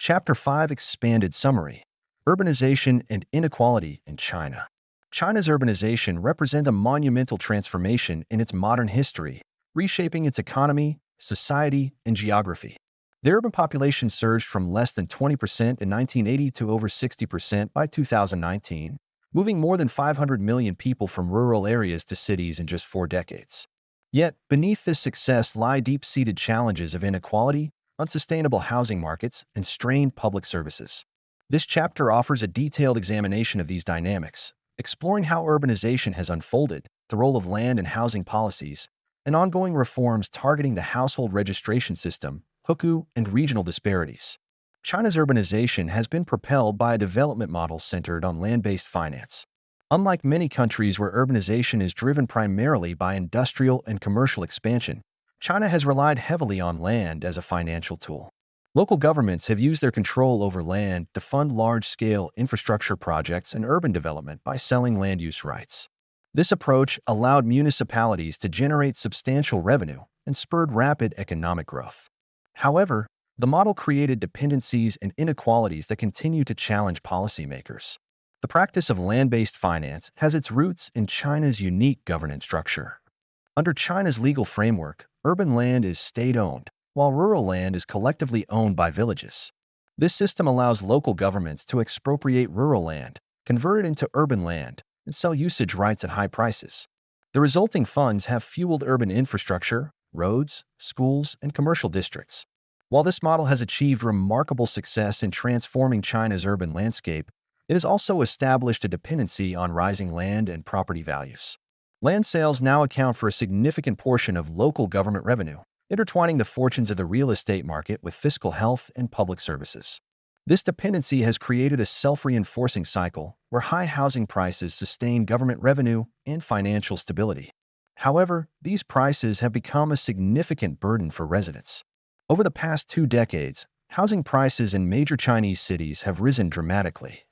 Chapter 5 Expanded Summary: Urbanization and Inequality in China. China's urbanization represents a monumental transformation in its modern history, reshaping its economy, society, and geography. The urban population surged from less than 20% in 1980 to over 60% by 2019, moving more than 500 million people from rural areas to cities in just 4 decades. Yet, beneath this success lie deep-seated challenges of inequality, unsustainable housing markets, and strained public services. This chapter offers a detailed examination of these dynamics, exploring how urbanization has unfolded, the role of land and housing policies, and ongoing reforms targeting the household registration system, hukou, and regional disparities. China's urbanization has been propelled by a development model centered on land-based finance. Unlike many countries where urbanization is driven primarily by industrial and commercial expansion, China has relied heavily on land as a financial tool. Local governments have used their control over land to fund large-scale infrastructure projects and urban development by selling land use rights. This approach allowed municipalities to generate substantial revenue and spurred rapid economic growth. However, the model created dependencies and inequalities that continue to challenge policymakers. The practice of land-based finance has its roots in China's unique governance structure. Under China's legal framework, urban land is state-owned, while rural land is collectively owned by villages. This system allows local governments to expropriate rural land, convert it into urban land, and sell usage rights at high prices. The resulting funds have fueled urban infrastructure, roads, schools, and commercial districts. While this model has achieved remarkable success in transforming China's urban landscape, it has also established a dependency on rising land and property values. Land sales now account for a significant portion of local government revenue, intertwining the fortunes of the real estate market with fiscal health and public services. This dependency has created a self-reinforcing cycle where high housing prices sustain government revenue and financial stability. However, these prices have become a significant burden for residents. Over the past 2 decades, housing prices in major Chinese cities have risen dramatically.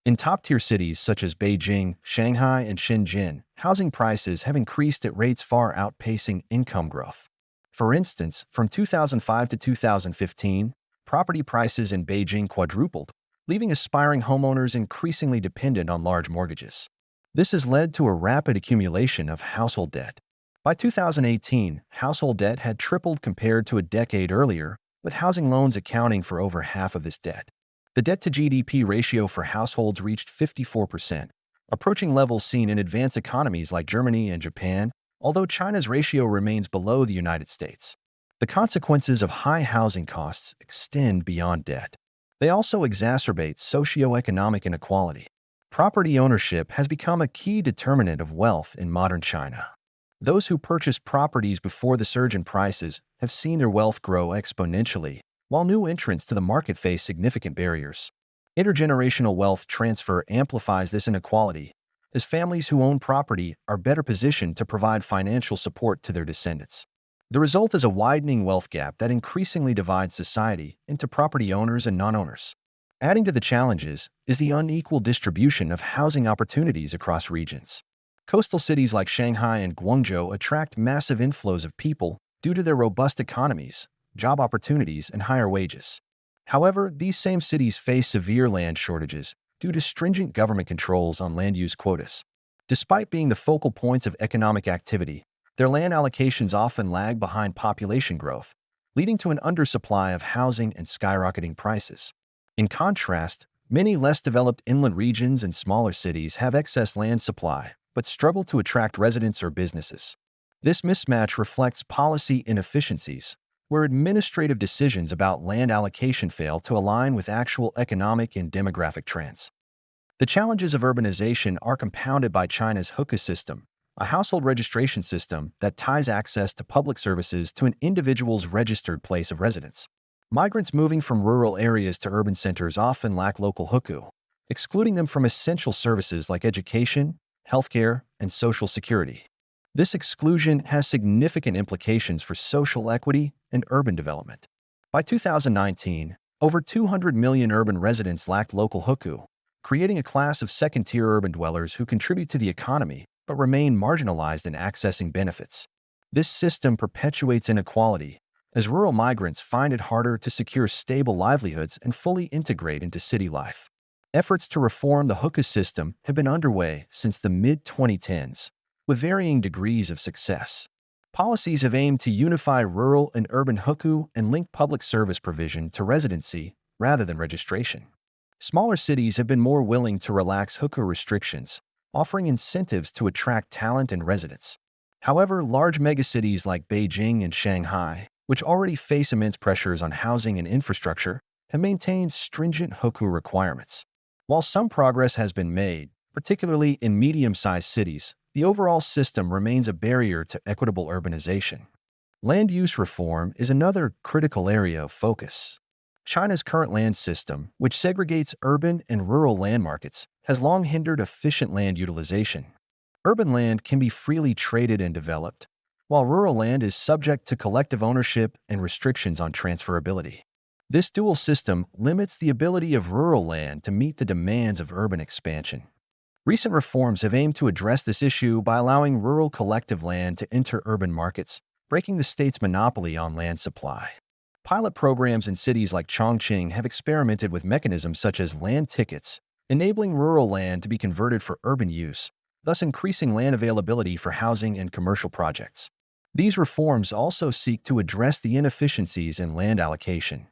In top-tier cities such as Beijing, Shanghai, and Shenzhen, housing prices have increased at rates far outpacing income growth. For instance, from 2005 to 2015, property prices in Beijing quadrupled, leaving aspiring homeowners increasingly dependent on large mortgages. This has led to a rapid accumulation of household debt. By 2018, household debt had tripled compared to a decade earlier, with housing loans accounting for over half of this debt. The debt-to-GDP ratio for households reached 54%, approaching levels seen in advanced economies like Germany and Japan, although China's ratio remains below the United States. The consequences of high housing costs extend beyond debt. They also exacerbate socioeconomic inequality. Property ownership has become a key determinant of wealth in modern China. Those who purchased properties before the surge in prices have seen their wealth grow exponentially, while new entrants to the market face significant barriers. Intergenerational wealth transfer amplifies this inequality, as families who own property are better positioned to provide financial support to their descendants. The result is a widening wealth gap that increasingly divides society into property owners and non-owners. Adding to the challenges is the unequal distribution of housing opportunities across regions. Coastal cities like Shanghai and Guangzhou attract massive inflows of people due to their robust economies, job opportunities, and higher wages. However, these same cities face severe land shortages due to stringent government controls on land use quotas. Despite being the focal points of economic activity, their land allocations often lag behind population growth, leading to an undersupply of housing and skyrocketing prices. In contrast, many less developed inland regions and smaller cities have excess land supply, but struggle to attract residents or businesses. This mismatch reflects policy inefficiencies, where administrative decisions about land allocation fail to align with actual economic and demographic trends. The challenges of urbanization are compounded by China's hukou system, a household registration system that ties access to public services to an individual's registered place of residence. Migrants moving from rural areas to urban centers often lack local hukou, excluding them from essential services like education, healthcare, and social security. This exclusion has significant implications for social equity and urban development. By 2019, over 200 million urban residents lacked local hukou, creating a class of second-tier urban dwellers who contribute to the economy but remain marginalized in accessing benefits. This system perpetuates inequality, as rural migrants find it harder to secure stable livelihoods and fully integrate into city life. Efforts to reform the hookah system have been underway since the mid-2010s, with varying degrees of success. Policies have aimed to unify rural and urban hookah and link public service provision to residency rather than registration. Smaller cities have been more willing to relax hookah restrictions, offering incentives to attract talent and residents. However, large megacities like Beijing and Shanghai, which already face immense pressures on housing and infrastructure, have maintained stringent hookah requirements. While some progress has been made, particularly in medium-sized cities, the overall system remains a barrier to equitable urbanization. Land use reform is another critical area of focus. China's current land system, which segregates urban and rural land markets, has long hindered efficient land utilization. Urban land can be freely traded and developed, while rural land is subject to collective ownership and restrictions on transferability. This dual system limits the ability of rural land to meet the demands of urban expansion. Recent reforms have aimed to address this issue by allowing rural collective land to enter urban markets, breaking the state's monopoly on land supply. Pilot programs in cities like Chongqing have experimented with mechanisms such as land tickets, enabling rural land to be converted for urban use, thus increasing land availability for housing and commercial projects. These reforms also seek to address the inefficiencies in land allocation.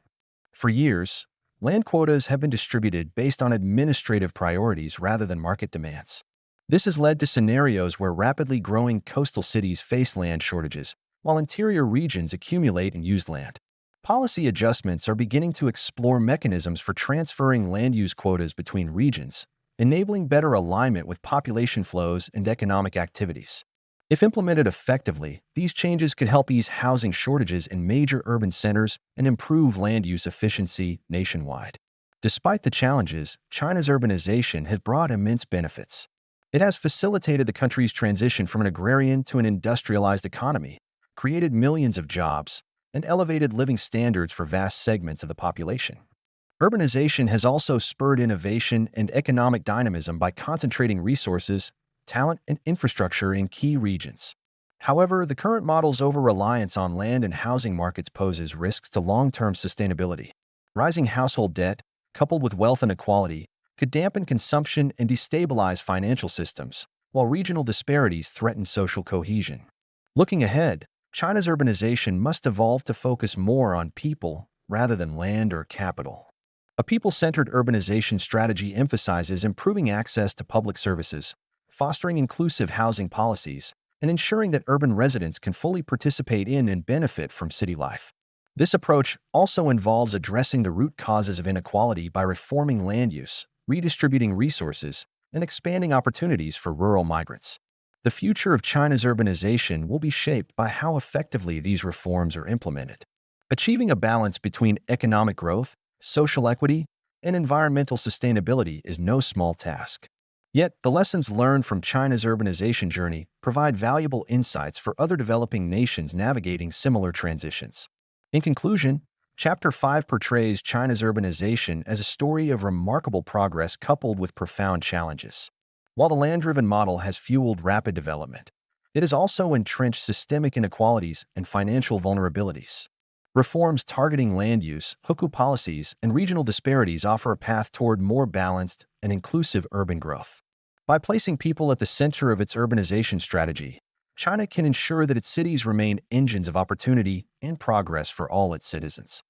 For years, land quotas have been distributed based on administrative priorities rather than market demands. This has led to scenarios where rapidly growing coastal cities face land shortages, while interior regions accumulate and use land. Policy adjustments are beginning to explore mechanisms for transferring land use quotas between regions, enabling better alignment with population flows and economic activities. If implemented effectively, these changes could help ease housing shortages in major urban centers and improve land use efficiency nationwide. Despite the challenges, China's urbanization has brought immense benefits. It has facilitated the country's transition from an agrarian to an industrialized economy, created millions of jobs, and elevated living standards for vast segments of the population. Urbanization has also spurred innovation and economic dynamism by concentrating resources, talent, and infrastructure in key regions. However, the current model's over-reliance on land and housing markets poses risks to long-term sustainability. Rising household debt, coupled with wealth inequality, could dampen consumption and destabilize financial systems, while regional disparities threaten social cohesion. Looking ahead, China's urbanization must evolve to focus more on people rather than land or capital. A people-centered urbanization strategy emphasizes improving access to public services, fostering inclusive housing policies, and ensuring that urban residents can fully participate in and benefit from city life. This approach also involves addressing the root causes of inequality by reforming land use, redistributing resources, and expanding opportunities for rural migrants. The future of China's urbanization will be shaped by how effectively these reforms are implemented. Achieving a balance between economic growth, social equity, and environmental sustainability is no small task. Yet, the lessons learned from China's urbanization journey provide valuable insights for other developing nations navigating similar transitions. In conclusion, Chapter 5 portrays China's urbanization as a story of remarkable progress coupled with profound challenges. While the land-driven model has fueled rapid development, it has also entrenched systemic inequalities and financial vulnerabilities. Reforms targeting land use, hukou policies, and regional disparities offer a path toward more balanced and inclusive urban growth. By placing people at the center of its urbanization strategy, China can ensure that its cities remain engines of opportunity and progress for all its citizens.